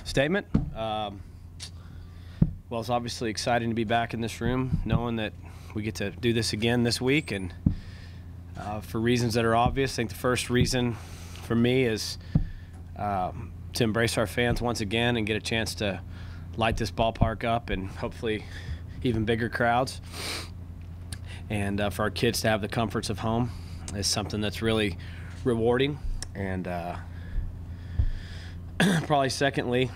Statement. Well, it's obviously exciting to be back in this room, knowing that we get to do this again this week, and for reasons that are obvious. I think the first reason for me is to embrace our fans once again and get a chance to light this ballpark up and hopefully even bigger crowds. And for our kids to have the comforts of home is something that's really rewarding. And probably secondly,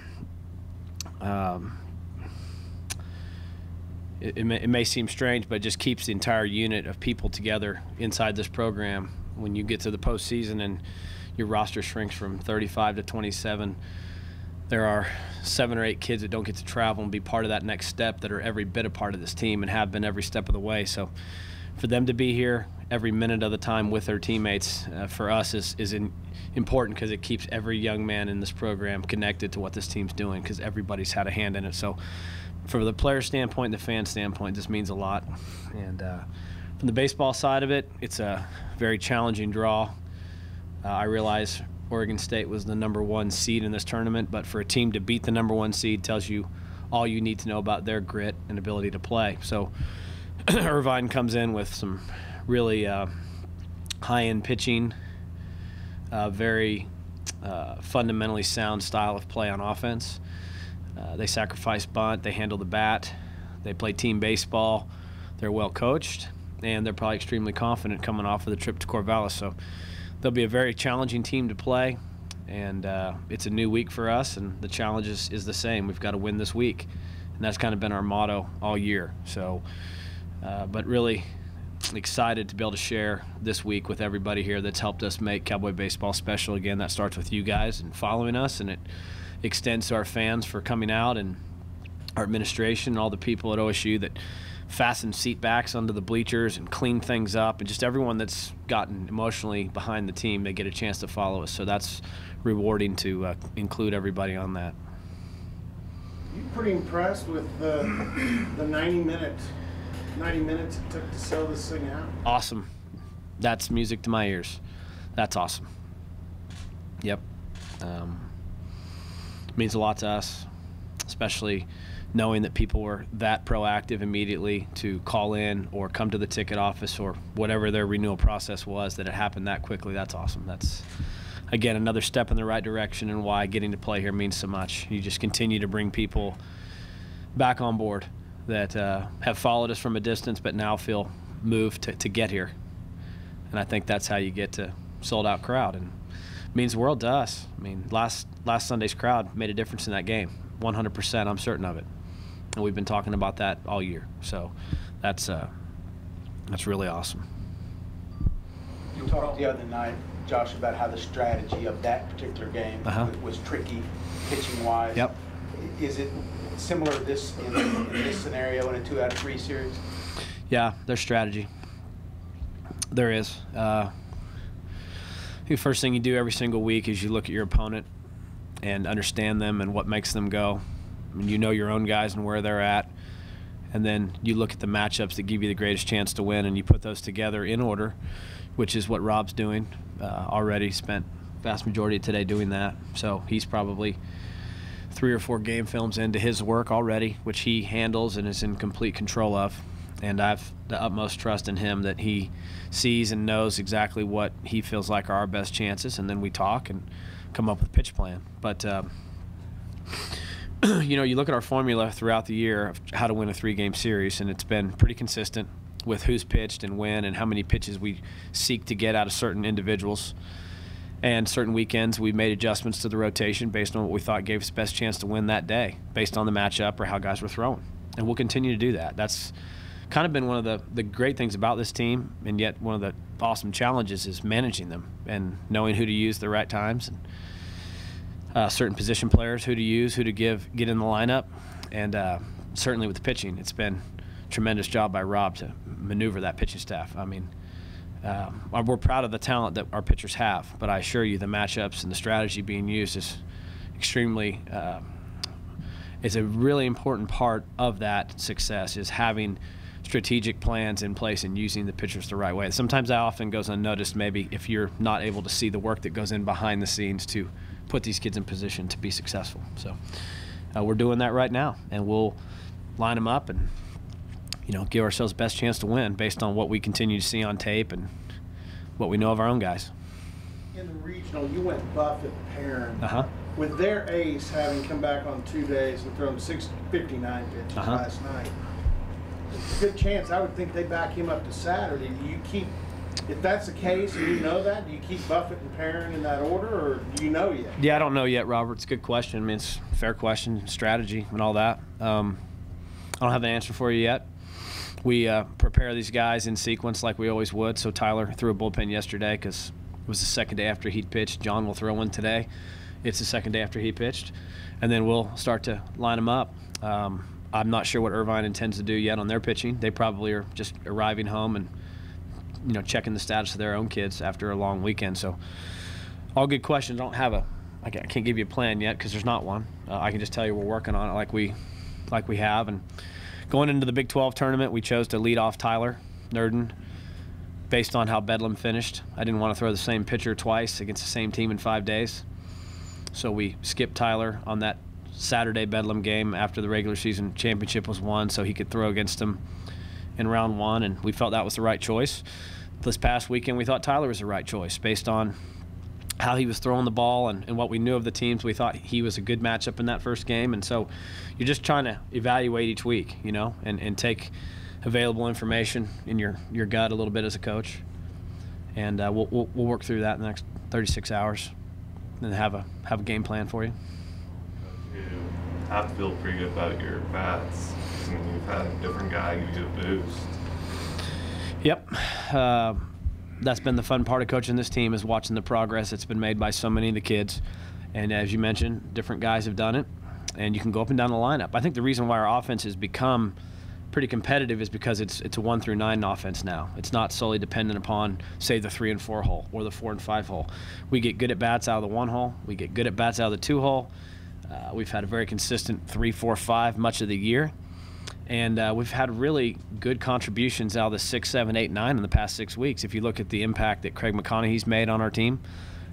it may seem strange, but it just keeps the entire unit of people together inside this program. When you get to the postseason and your roster shrinks from 35 to 27, there are 7 or 8 kids that don't get to travel and be part of that next step that are every bit a part of this team and have been every step of the way. So for them to be here every minute of the time with their teammates for us is important, because it keeps every young man in this program connected to what this team's doing, because everybody's had a hand in it. So from the player standpoint and the fan standpoint, this means a lot. And from the baseball side of it, it's a very challenging draw. I realize Oregon State was the #1 seed in this tournament, but for a team to beat the #1 seed tells you all you need to know about their grit and ability to play. So Irvine comes in with some really high-end pitching, very fundamentally sound style of play on offense. They sacrifice bunt, they handle the bat, they play team baseball, they're well coached, and they're probably extremely confident coming off of the trip to Corvallis. So they'll be a very challenging team to play, and it's a new week for us, and the challenge is the same. We've got to win this week, and that's kind of been our motto all year. So, but really excited to be able to share this week with everybody here that's helped us make Cowboy baseball special. Again, that starts with you guys and following us, and it extends to our fans for coming out, and our administration and all the people at OSU that fasten seat backs under the bleachers and clean things up, and just everyone that's gotten emotionally behind the team. They get a chance to follow us, so that's rewarding to include everybody on that. You pretty impressed with the 90 minutes it took to sell this thing out? Awesome. That's music to my ears. That's awesome. Yep. Means a lot to us, especially knowing that people were that proactive immediately to call in or come to the ticket office or whatever their renewal process was, that it happened that quickly. That's awesome. That's, again, another step in the right direction, and why getting to play here means so much. You just continue to bring people back on board that have followed us from a distance but now feel moved to get here. And I think that's how you get to sold-out crowd, and it means the world to us. I mean, last Sunday's crowd made a difference in that game, 100%. I'm certain of it, and we've been talking about that all year. So that's really awesome. You talked the other night, Josh, about how the strategy of that particular game was tricky, pitching-wise. Yep. Is it similar to this in this scenario in a 2 out of 3 series? Yeah, there's strategy. There is. The first thing you do every single week is you look at your opponent and understand them and what makes them go. I mean, you know your own guys and where they're at, and then you look at the matchups that give you the greatest chance to win, and you put those together in order, which is what Rob's doing. Already spent vast majority of today doing that. So he's probably 3 or 4 game films into his work already, which he handles and is in complete control of. And I have the utmost trust in him that he sees and knows exactly what he feels like are our best chances, and then we talk and come up with a pitch plan. But you know, you look at our formula throughout the year of how to win a 3-game series, and it's been pretty consistent with who's pitched and when and how many pitches we seek to get out of certain individuals. And certain weekends we made adjustments to the rotation based on what we thought gave us the best chance to win that day, based on the matchup or how guys were throwing. And we'll continue to do that. That's kind of been one of the great things about this team, and yet one of the awesome challenges is managing them and knowing who to use the right times, and certain position players, who to use, who to get in the lineup. And certainly with the pitching, it's been a tremendous job by Rob to maneuver that pitching staff. I mean, we're proud of the talent that our pitchers have, but I assure you the matchups and the strategy being used is extremely is a really important part of that success, is having strategic plans in place and using the pitchers the right way. Sometimes that often goes unnoticed, maybe, if you're not able to see the work that goes in behind the scenes to put these kids in position to be successful. So we're doing that right now, and we'll line them up and, you know, give ourselves the best chance to win based on what we continue to see on tape and what we know of our own guys. In the regional, you went Buffett, Perrin. Uh-huh. With their ace having come back on 2 days and thrown 659 pitches last night, it's a good chance. I would think they back him up to Saturday. Do you keep, if that's the case and you know that, do you keep Buffett and Perrin in that order, or do you know yet? Yeah, I don't know yet, Robert. It's a good question. I mean, it's a fair question, strategy and all that. I don't have an answer for you yet. We prepare these guys in sequence like we always would. So Tyler threw a bullpen yesterday because it was the second day after he'd pitched. John will throw one today. It's the second day after he pitched. And then we'll start to line them up. I'm not sure what Irvine intends to do yet on their pitching. They probably are just arriving home and, you know, checking the status of their own kids after a long weekend. So all good questions. I can't give you a plan yet because there's not one. I can just tell you we're working on it like we have. And going into the Big 12 tournament, we chose to lead off Tyler Nurden based on how Bedlam finished. I didn't want to throw the same pitcher twice against the same team in 5 days. So we skipped Tyler on that Saturday Bedlam game after the regular season championship was won so he could throw against him in round 1, and we felt that was the right choice. This past weekend we thought Tyler was the right choice based on how he was throwing the ball and what we knew of the teams. We thought he was a good matchup in that first game, and so you're just trying to evaluate each week, you know, and take available information in your gut a little bit as a coach, and we'll work through that in the next 36 hours and have a game plan for you. You have to feel pretty good about your bats. I mean, you've had a different guy give you a boost. Yep. That's been the fun part of coaching this team, is watching the progress that's been made by so many of the kids. And as you mentioned, different guys have done it, and you can go up and down the lineup. I think the reason why our offense has become pretty competitive is because it's a 1 through 9 offense now. It's not solely dependent upon, say, the 3 and 4 hole or the 4 and 5 hole. We get good at bats out of the 1 hole. We get good at bats out of the 2 hole. We've had a very consistent 3, 4, 5 much of the year. And we've had really good contributions out of the 6, 7, 8, 9 in the past 6 weeks. If you look at the impact that Craig McConaughey's made on our team,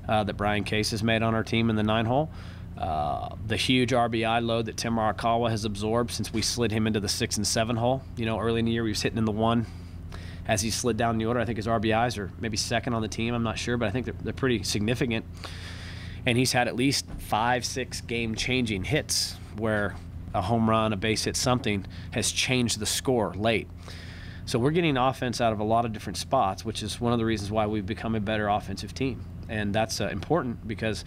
that Brian Case has made on our team in the 9 hole, the huge RBI load that Tim Arakawa has absorbed since we slid him into the 6 and 7 hole. You know, early in the year he was hitting in the 1. As he slid down the order, I think his RBIs are maybe second on the team. I'm not sure, but I think they're pretty significant. And he's had at least 5, 6 game-changing hits where a home run, a base hit, something has changed the score late. So we're getting offense out of a lot of different spots, which is one of the reasons why we've become a better offensive team. And that's important because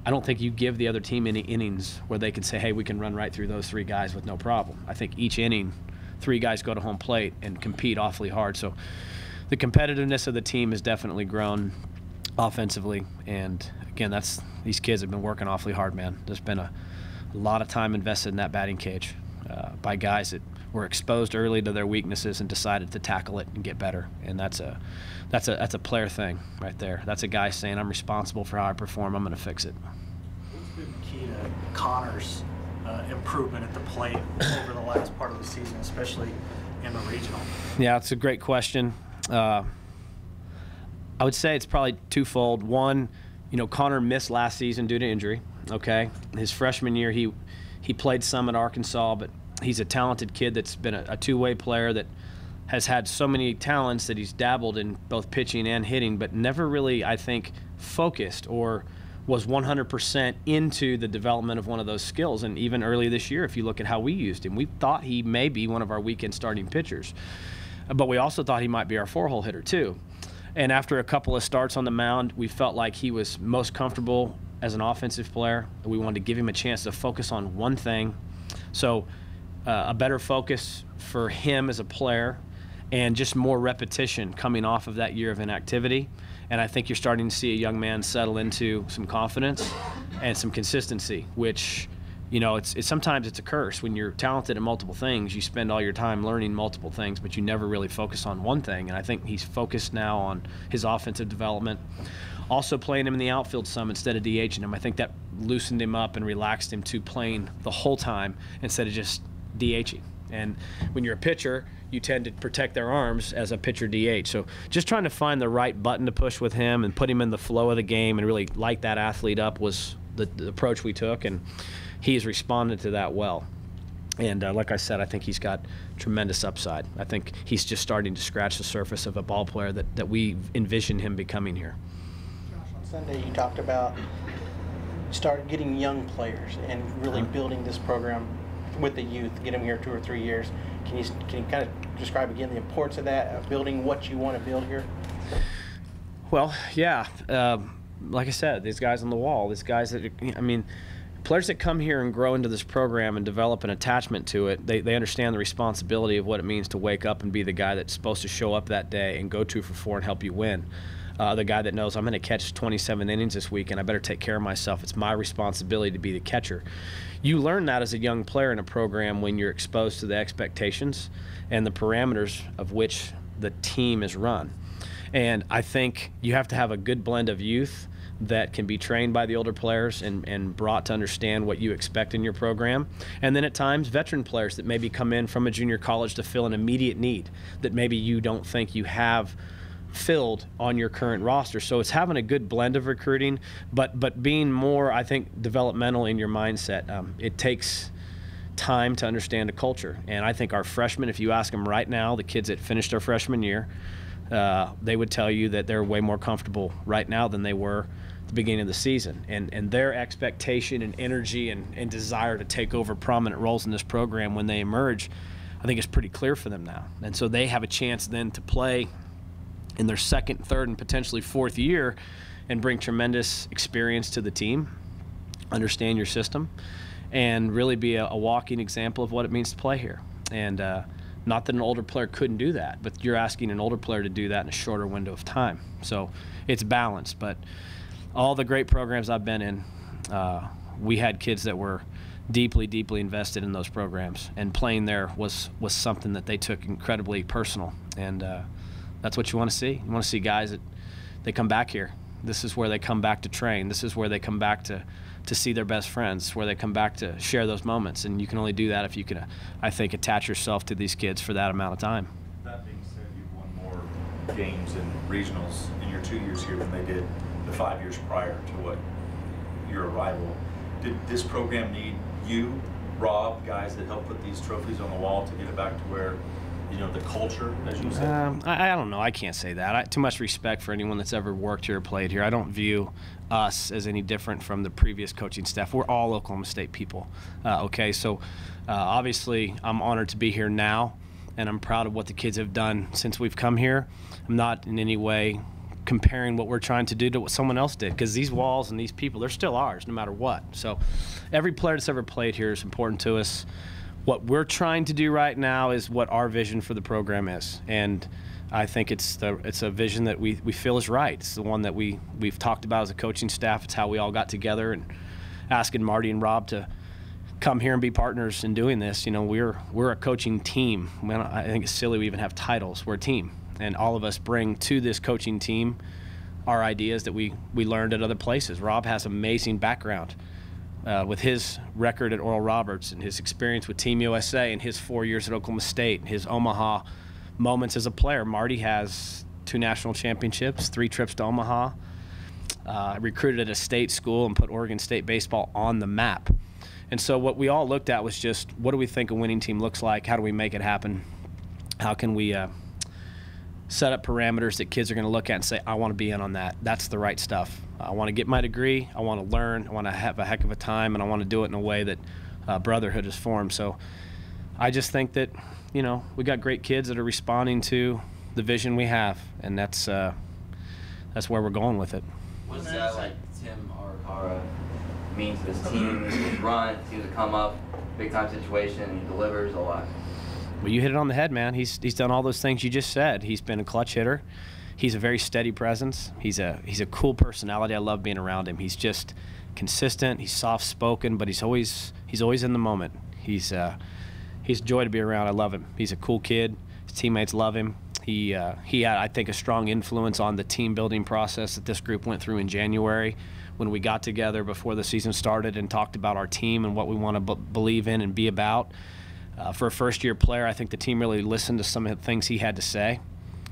I don't think you give the other team any innings where they can say, hey, we can run right through those 3 guys with no problem. I think each inning, 3 guys go to home plate and compete awfully hard. So the competitiveness of the team has definitely grown offensively. And again, these kids have been working awfully hard, man. There's been a lot of time invested in that batting cage by guys that were exposed early to their weaknesses and decided to tackle it and get better. And that's a player thing right there. That's a guy saying, I'm responsible for how I perform. I'm going to fix it. What's been key to Connor's improvement at the plate over the last part of the season, especially in the regional? Yeah, it's a great question. I would say it's probably twofold. One, you know, Connor missed last season due to injury. Okay, his freshman year he played some at Arkansas, but he's a talented kid that's been a two-way player that has had so many talents that he's dabbled in both pitching and hitting, but never really, I think, focused or was 100% into the development of one of those skills. And even early this year, if you look at how we used him, we thought he may be one of our weekend starting pitchers, but we also thought he might be our 4-hole hitter too. And after a couple of starts on the mound, we felt like he was most comfortable as an offensive player. We wanted to give him a chance to focus on one thing. So a better focus for him as a player and just more repetition coming off of that year of inactivity. And I think you're starting to see a young man settle into some confidence and some consistency, which, you know, it's sometimes it's a curse. When you're talented at multiple things, you spend all your time learning multiple things, but you never really focus on one thing. And I think he's focused now on his offensive development. Also playing him in the outfield some instead of DHing him. I think that loosened him up and relaxed him to playing the whole time instead of just DHing. And when you're a pitcher, you tend to protect their arms as a pitcher DH. So just trying to find the right button to push with him and put him in the flow of the game and really light that athlete up was the approach we took, and he's responded to that well. And like I said, I think he's got tremendous upside. I think he's just starting to scratch the surface of a ball player that we envision him becoming here. Josh, on Sunday you talked about start getting young players and really building this program with the youth, get them here 2 or 3 years. Can you kind of describe again the importance of that, of building what you want to build here? Well, yeah. Like I said, these guys on the wall, these guys that, I mean, players that come here and grow into this program and develop an attachment to it, they understand the responsibility of what it means to wake up and be the guy that's supposed to show up that day and go 2 for 4 and help you win. The guy that knows I'm going to catch 27 innings this week and I better take care of myself. It's my responsibility to be the catcher. You learn that as a young player in a program when you're exposed to the expectations and the parameters of which the team is run. And I think you have to have a good blend of youth that can be trained by the older players and brought to understand what you expect in your program. And then at times, veteran players that maybe come in from a junior college to fill an immediate need that maybe you don't think you have filled on your current roster. So it's having a good blend of recruiting, but being more, I think, developmental in your mindset. It takes time to understand a culture. And I think our freshmen, if you ask them right now, the kids that finished their freshman year, they would tell you that they're way more comfortable right now than they were at the beginning of the season. And their expectation and energy and desire to take over prominent roles in this program when they emerge, I think is pretty clear for them now. And so they have a chance then to play in their 2nd, 3rd, and potentially 4th year and bring tremendous experience to the team, understand your system, and really be a walking example of what it means to play here. And not that an older player couldn't do that, but you're asking an older player to do that in a shorter window of time. So it's balanced. But all the great programs I've been in, we had kids that were deeply, deeply invested in those programs, and playing there was something that they took incredibly personal. And that's what you want to see. You want to see guys that they come back here. This is where they come back to train. This is where they come back to see their best friends, where they come back to share those moments. And you can only do that if you can, I think, attach yourself to these kids for that amount of time. That being said, you've won more games and regionals in your 2 years here than they did the 5 years prior to what your arrival. Did this program need you, Rob, guys that help put these trophies on the wall to get it back to where, you know, the culture, as you said? I don't know. I can't say that. Too much respect for anyone that's ever worked here or played here. I don't view us as any different from the previous coaching staff. We're all Oklahoma State people. Okay, so obviously I'm honored to be here now, and I'm proud of what the kids have done since we've come here. I'm not in any way comparing what we're trying to do to what someone else did, because these walls and these people, they're still ours no matter what. So every player that's ever played here is important to us. What we're trying to do right now is what our vision for the program is, and I think it's a vision that we feel is right. It's the one that we've talked about as a coaching staff. It's how we all got together and asking Marty and Rob to come here and be partners in doing this. You know, we're a coaching team. I think it's silly we even have titles. We're a team, and all of us bring to this coaching team our ideas that we learned at other places. Rob has amazing background. With his record at Oral Roberts and his experience with Team USA and his 4 years at Oklahoma State, his Omaha moments as a player. Marty has 2 national championships, 3 trips to Omaha, recruited at a state school and put Oregon State baseball on the map. And so what we all looked at was just, what do we think a winning team looks like? How do we make it happen? How can we set up parameters that kids are going to look at and say, I want to be in on that. That's the right stuff. I want to get my degree. I want to learn. I want to have a heck of a time, and I want to do it in a way that brotherhood is formed. So I just think that, you know, we got great kids that are responding to the vision we have, and that's where we're going with it. What does a guy like Tim Arakara mean to this team? His run, seems to come up, big time situation, he delivers a lot. Well, you hit it on the head, man. He's done all those things you just said. He's been a clutch hitter. He's a very steady presence. He's a cool personality. I love being around him. He's just consistent. He's soft-spoken, but he's always in the moment. He's a joy to be around. I love him. He's a cool kid. His teammates love him. He had, I think, a strong influence on the team-building process that this group went through in January when we got together before the season started and talked about our team and what we want to believe in and be about. For a first-year player, I think the team really listened to some of the things he had to say.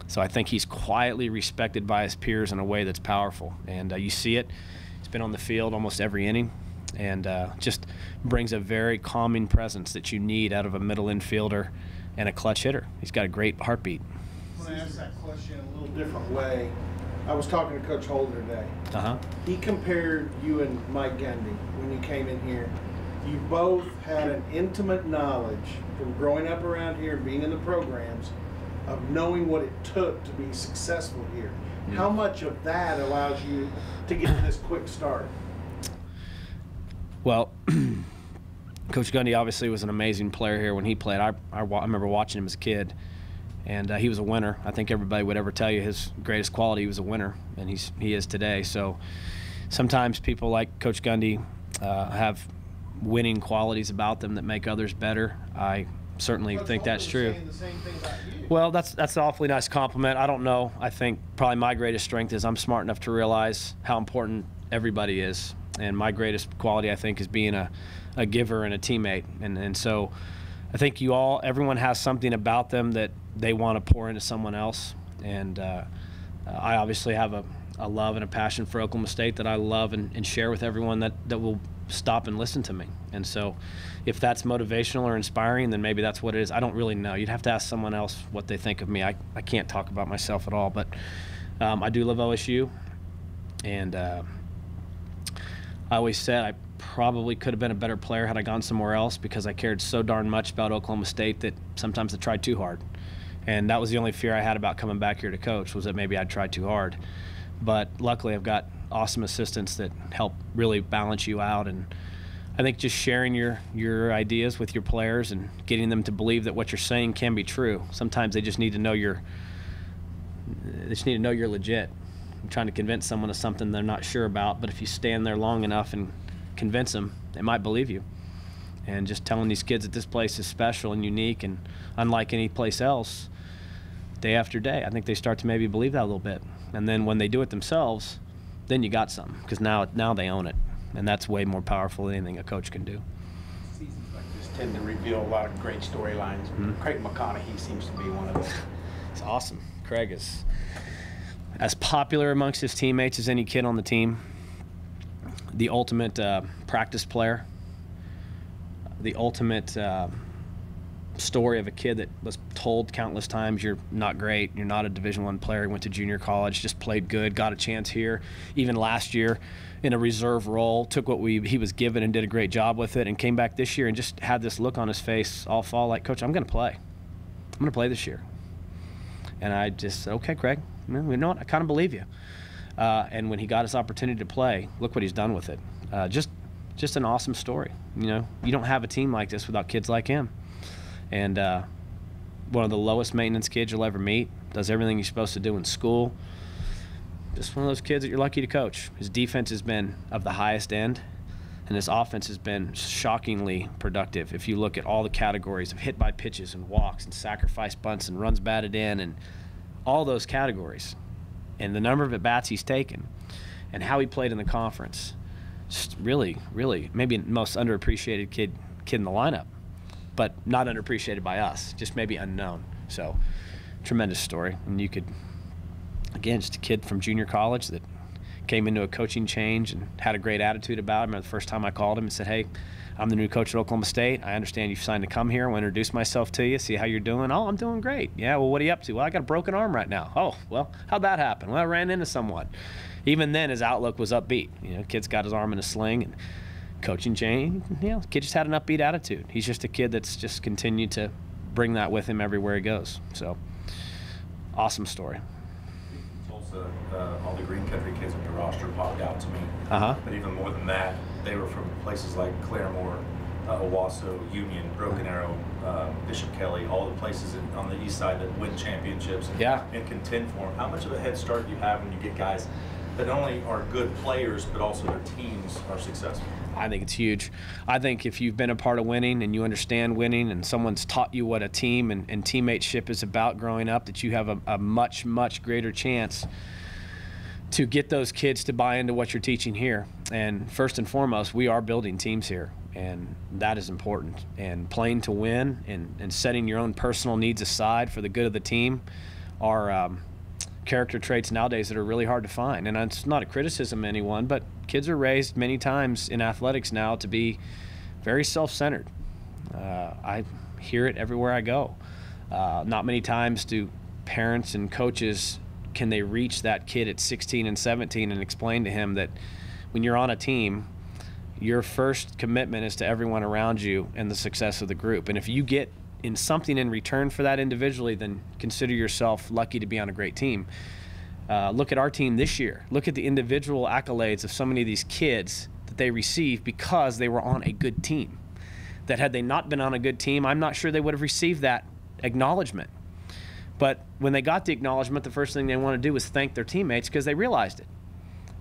So I think he's quietly respected by his peers in a way that's powerful. And you see it. He's been on the field almost every inning, and just brings a very calming presence that you need out of a middle infielder and a clutch hitter. He's got a great heartbeat. I'm going to ask that question a little different way. I was talking to Coach Holder today. He compared you and Mike Gundy when you came in here. You both had an intimate knowledge from growing up around here and being in the programs of knowing what it took to be successful here. How much of that allows you to get to this quick start? Well, Coach Gundy obviously was an amazing player here when he played. I remember watching him as a kid, and he was a winner. I think everybody would ever tell you his greatest quality, he was a winner, and he is today. So sometimes people like Coach Gundy have winning qualities about them that make others better. I certainly think that's true. The same thing about you. Well, that's an awfully nice compliment. I don't know. I think probably my greatest strength is I'm smart enough to realize how important everybody is. And my greatest quality, I think, is being a giver and a teammate. And so I think everyone has something about them that they want to pour into someone else. And I obviously have a love and a passion for Oklahoma State that I love and share with everyone that will stop and listen to me. And so if that's motivational or inspiring, then maybe that's what it is. I don't really know. You'd have to ask someone else what they think of me. I can't talk about myself at all, but I do love OSU. And I always said I probably could have been a better player had I gone somewhere else, because I cared so darn much about Oklahoma State that sometimes I tried too hard. And that was the only fear I had about coming back here to coach, was that maybe I'd try too hard. But luckily I've got awesome assistants that help really balance you out. And I think just sharing your ideas with your players and getting them to believe that what you're saying can be true. Sometimes they just need to know you're legit. I'm trying to convince someone of something they're not sure about, but if you stand there long enough and convince them, they might believe you. And just telling these kids that this place is special and unique and unlike any place else, day after day, I think they start to maybe believe that a little bit. And then when they do it themselves, then you got something, because now they own it. And that's way more powerful than anything a coach can do. Seasons like this tend to reveal a lot of great storylines. Craig McConaughey seems to be one of them. It's awesome. Craig is as popular amongst his teammates as any kid on the team. The ultimate practice player. The ultimate story of a kid that was told countless times, you're not great, you're not a Division I player, went to junior college, just played good, got a chance here, even last year in a reserve role, took what he was given and did a great job with it, and came back this year and just had this look on his face all fall like, Coach, I'm going to play. I'm going to play this year. And I just said, okay, Craig, you know what, I kind of believe you. And when he got his opportunity to play, look what he's done with it. Just an awesome story. You know, you don't have a team like this without kids like him. And one of the lowest maintenance kids you'll ever meet, does everything he's supposed to do in school. Just one of those kids that you're lucky to coach. His defense has been of the highest end, and his offense has been shockingly productive. If you look at all the categories of hit by pitches and walks and sacrifice bunts and runs batted in and all those categories, and the number of at-bats he's taken and how he played in the conference, just really, really maybe the most underappreciated kid in the lineup. But not underappreciated by us, just maybe unknown. So, tremendous story. And you could, again, just a kid from junior college that came into a coaching change and had a great attitude about it. I remember the first time I called him and said, hey, I'm the new coach at Oklahoma State. I understand you've signed to come here. I want to introduce myself to you, see how you're doing. Oh, I'm doing great. Yeah, well, what are you up to? Well, I got a broken arm right now. Oh, well, how'd that happen? Well, I ran into someone. Even then, his outlook was upbeat. You know, kid's got his arm in a sling, and coaching change, you know, kid just had an upbeat attitude. He's just a kid that's just continued to bring that with him everywhere he goes. So, awesome story. Also, all the Green Country kids on your roster popped out to me. But even more than that, they were from places like Claremore, Owasso, Union, Broken Arrow, Bishop Kelly, all the places on the east side that win championships and contend for them. How much of a head start do you have when you get guys that not only are good players, but also their teams are successful? I think it's huge. I think if you've been a part of winning and you understand winning and someone's taught you what a team and teammateship is about growing up, that you have a much, much greater chance to get those kids to buy into what you're teaching here. And first and foremost, we are building teams here, and that is important. And playing to win and setting your own personal needs aside for the good of the team are character traits nowadays that are really hard to find. And it's not a criticism of anyone, but kids are raised many times in athletics now to be very self-centered. I hear it everywhere I go. Not many times do parents and coaches can they reach that kid at 16 and 17 and explain to him that when you're on a team, your first commitment is to everyone around you and the success of the group. And if you get in something in return for that individually, then consider yourself lucky to be on a great team. Look at our team this year. Look at the individual accolades of so many of these kids that they received because they were on a good team. That had they not been on a good team, I'm not sure they would have received that acknowledgement. But when they got the acknowledgement, the first thing they want to do was thank their teammates because they realized it.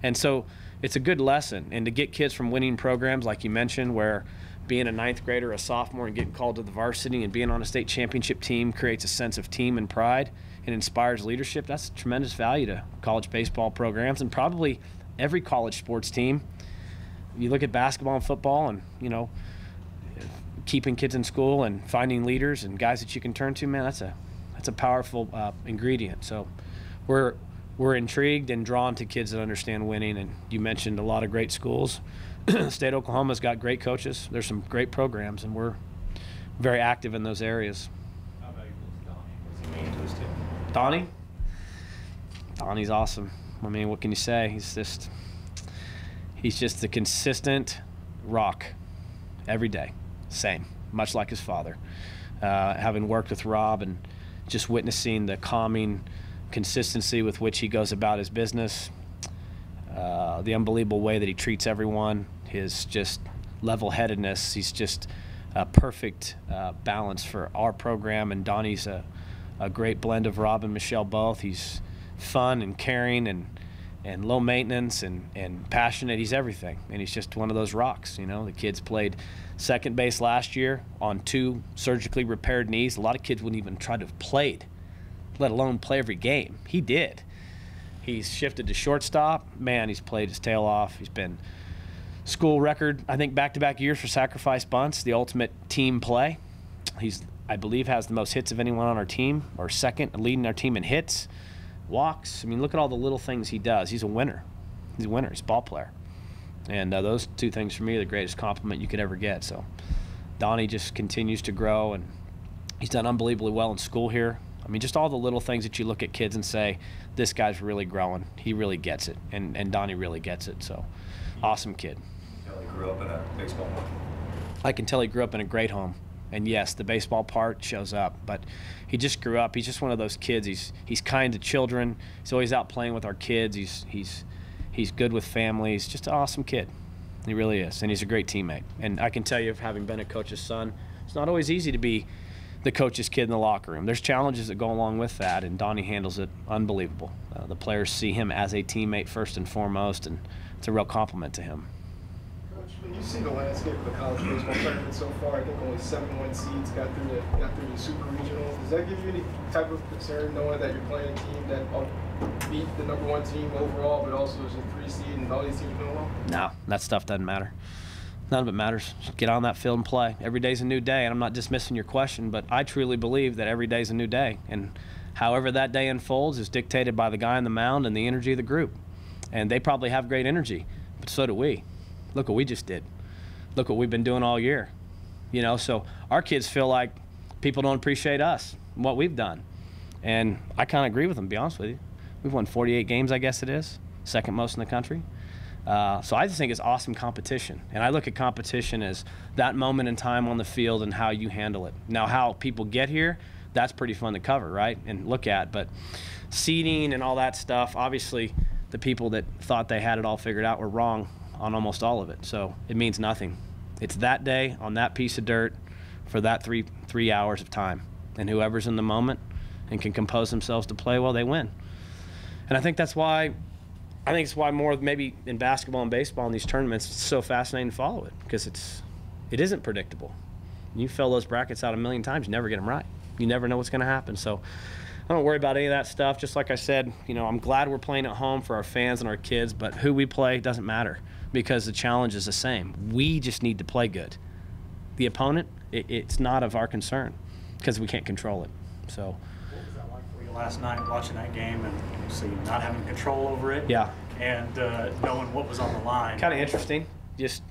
And so it's a good lesson. And to get kids from winning programs, like you mentioned, where being a ninth grader, a sophomore, and getting called to the varsity and being on a state championship team creates a sense of team and pride and inspires leadership. That's tremendous value to college baseball programs and probably every college sports team. You look at basketball and football and, you know, keeping kids in school and finding leaders and guys that you can turn to, man, that's a powerful ingredient. So we're intrigued and drawn to kids that understand winning. And you mentioned a lot of great schools. State of Oklahoma's got great coaches. There's some great programs, and we're very active in those areas. How valuable is Donnie? What's he mean to his team? Donnie? Donnie's awesome. I mean, what can you say? He's just a consistent rock every day. Same, much like his father. Having worked with Rob and just witnessing the calming consistency with which he goes about his business, the unbelievable way that he treats everyone, his just level-headedness. He's just a perfect balance for our program, and Donnie's a great blend of Rob and Michelle both. He's fun and caring and low maintenance and passionate. He's everything, and he's just one of those rocks. You know, the kids played second base last year on 2 surgically repaired knees. A lot of kids wouldn't even try to have played, let alone play every game. He did. He's shifted to shortstop. Man, he's played his tail off. He's been school record, I think, back-to-back years for sacrifice bunts, the ultimate team play. He's, I believe, has the most hits of anyone on our team, or second, leading our team in hits, walks. I mean, look at all the little things he does. He's a winner. He's a winner. He's a ball player. And those 2 things for me are the greatest compliment you could ever get. So Donnie just continues to grow, and he's done unbelievably well in school here. I mean, just all the little things that you look at kids and say, this guy's really growing. He really gets it, and Donnie really gets it. So awesome kid. He grew up in a baseball home. I can tell he grew up in a great home. And yes, the baseball part shows up, but he just grew up. He's just one of those kids. He's kind to children. He's always out playing with our kids. He's good with families. Just an awesome kid. He really is, and he's a great teammate. And I can tell you, having been a coach's son, it's not always easy to be the coach's kid in the locker room. There's challenges that go along with that, and Donnie handles it unbelievable. The players see him as a teammate first and foremost, and it's a real compliment to him. Coach, when you see the landscape of the college baseball tournament so far, I think only 7 seeds got through the Super Regional. Does that give you any type of concern knowing that you're playing a team that beat the #1 team overall, but also is a 3 seed and all these teams been along? No, that stuff doesn't matter. None of it matters. Just get on that field and play. Every day's a new day, and I'm not dismissing your question, but I truly believe that every day's a new day, and however that day unfolds is dictated by the guy on the mound and the energy of the group. And they probably have great energy, but so do we. Look what we just did. Look what we've been doing all year. You know, so our kids feel like people don't appreciate us and what we've done. And I kind of agree with them, to be honest with you. We've won 48 games, I guess it is, second most in the country. So I just think it's awesome competition. And I look at competition as that moment in time on the field and how you handle it. Now, how people get here, that's pretty fun to cover, right, and look at. But seeding and all that stuff, obviously the people that thought they had it all figured out were wrong on almost all of it. So it means nothing. It's that day on that piece of dirt for that three hours of time. And whoever's in the moment and can compose themselves to play well, they win. And I think that's why it's why more maybe in basketball and baseball in these tournaments, it's so fascinating to follow it, because it isn't predictable. You fill those brackets out a million times, you never get them right. You never know what's going to happen. So I don't worry about any of that stuff. Just like I said, you know, I'm glad we're playing at home for our fans and our kids, but who we play doesn't matter because the challenge is the same. We just need to play good. The opponent, it's not of our concern because we can't control it. So. What was that like for you last night, watching that game, and see not having control over it. Yeah. And knowing what was on the line. Kind of interesting, just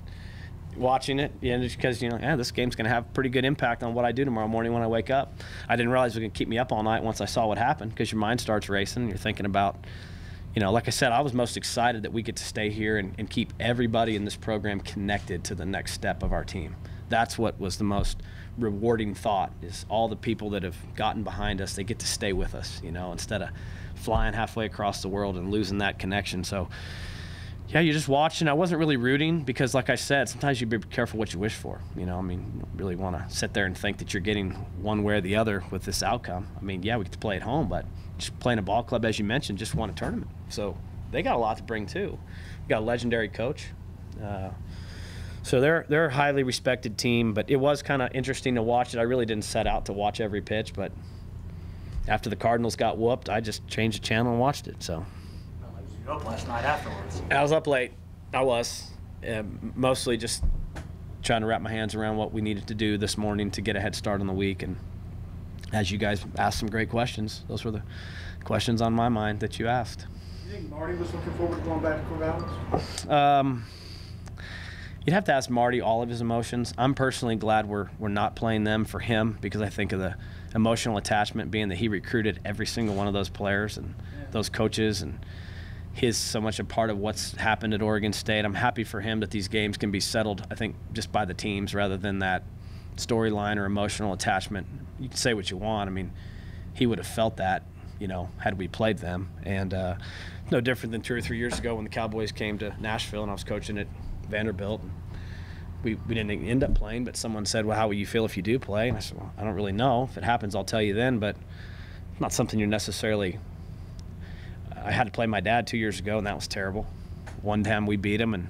watching it, just because, this game's going to have pretty good impact on what I do tomorrow morning when I wake up. I didn't realize it was going to keep me up all night once I saw what happened, because your mind starts racing. And you're thinking about, like I said, I was most excited that we get to stay here and keep everybody in this program connected to the next step of our team. That's what was the most rewarding thought, is all the people that have gotten behind us, they get to stay with us, instead of flying halfway across the world and losing that connection. So, yeah, you're just watching. I wasn't really rooting because, like I said, sometimes you be careful what you wish for. You don't really want to sit there and think that you're getting one way or the other with this outcome. Yeah, we get to play at home, but just playing a ball club, as you mentioned, just won a tournament. So they got a lot to bring, too. We got a legendary coach. So they're a highly respected team, but it was kind of interesting to watch it. I really didn't set out to watch every pitch, but after the Cardinals got whooped, I just changed the channel and watched it. So You were up last night afterwards. I was up late. I was mostly just trying to wrap my hands around what we needed to do this morning to get a head start on the week. And as you guys asked some great questions, those were the questions on my mind that you asked. You think Marty was looking forward to going back to Corvallis? You'd have to ask Marty all of his emotions. I'm personally glad we're not playing them for him, because I think of the emotional attachment being that he recruited every single one of those players and those coaches, and he's so much a part of what's happened at Oregon State. I'm happy for him that these games can be settled, I think, just by the teams rather than that storyline or emotional attachment. You can say what you want. He would have felt that, had we played them. And no different than 2 or 3 years ago when the Cowboys came to Nashville and I was coaching at Vanderbilt. We didn't end up playing, but someone said, well, how will you feel if you do play? And I said, well, I don't really know. If it happens, I'll tell you then, but it's not something you're necessarily – I had to play my dad 2 years ago, and that was terrible. One time we beat them, and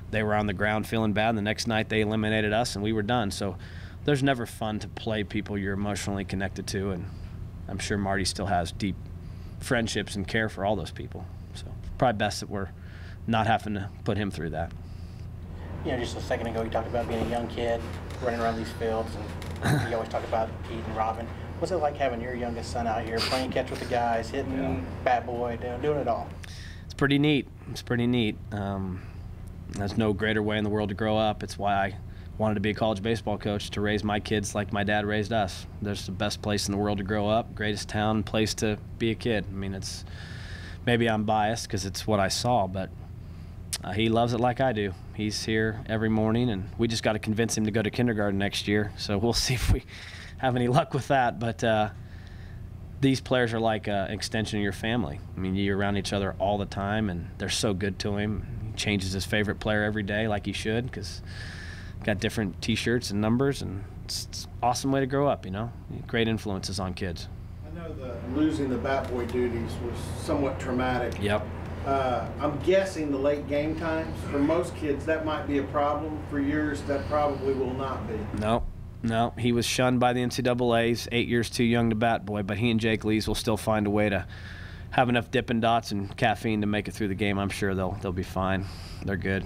they were on the ground feeling bad, and the next night they eliminated us, and we were done. So there's never fun to play people you're emotionally connected to, and I'm sure Marty still has deep friendships and care for all those people. So probably best that we're not having to put him through that. Just a second ago, you talked about being a young kid, running around these fields, and you always talk about Pete and Robin. What's it like having your youngest son out here playing catch with the guys, hitting, bat boy, doing it all? It's pretty neat. There's no greater way in the world to grow up. It's why I wanted to be a college baseball coach, to raise my kids like my dad raised us. There's the best place in the world to grow up, greatest town, place to be a kid. It's maybe I'm biased because it's what I saw, but he loves it like I do. He's here every morning, and we just got to convince him to go to kindergarten next year. So we'll see if we have any luck with that. But these players are like an extension of your family. You're around each other all the time, and they're so good to him. He changes his favorite player every day, like he should, because got different T-shirts and numbers, and it's an awesome way to grow up. Great influences on kids. I know losing the bat boy duties was somewhat traumatic. Yep. I'm guessing the late game times, for most kids, that might be a problem. For yours, that probably will not be. No, he was shunned by the NCAAs, 8 years too young to bat boy, but he and Jake Lees will still find a way to have enough Dippin' Dots and caffeine to make it through the game. I'm sure they'll be fine. They're good.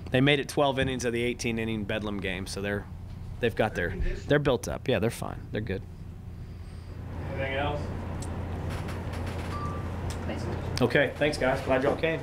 They made it 12 innings of the 18-inning Bedlam game, so they're built up. Yeah, they're fine. They're good. Anything else? Okay, thanks guys. Glad y'all came.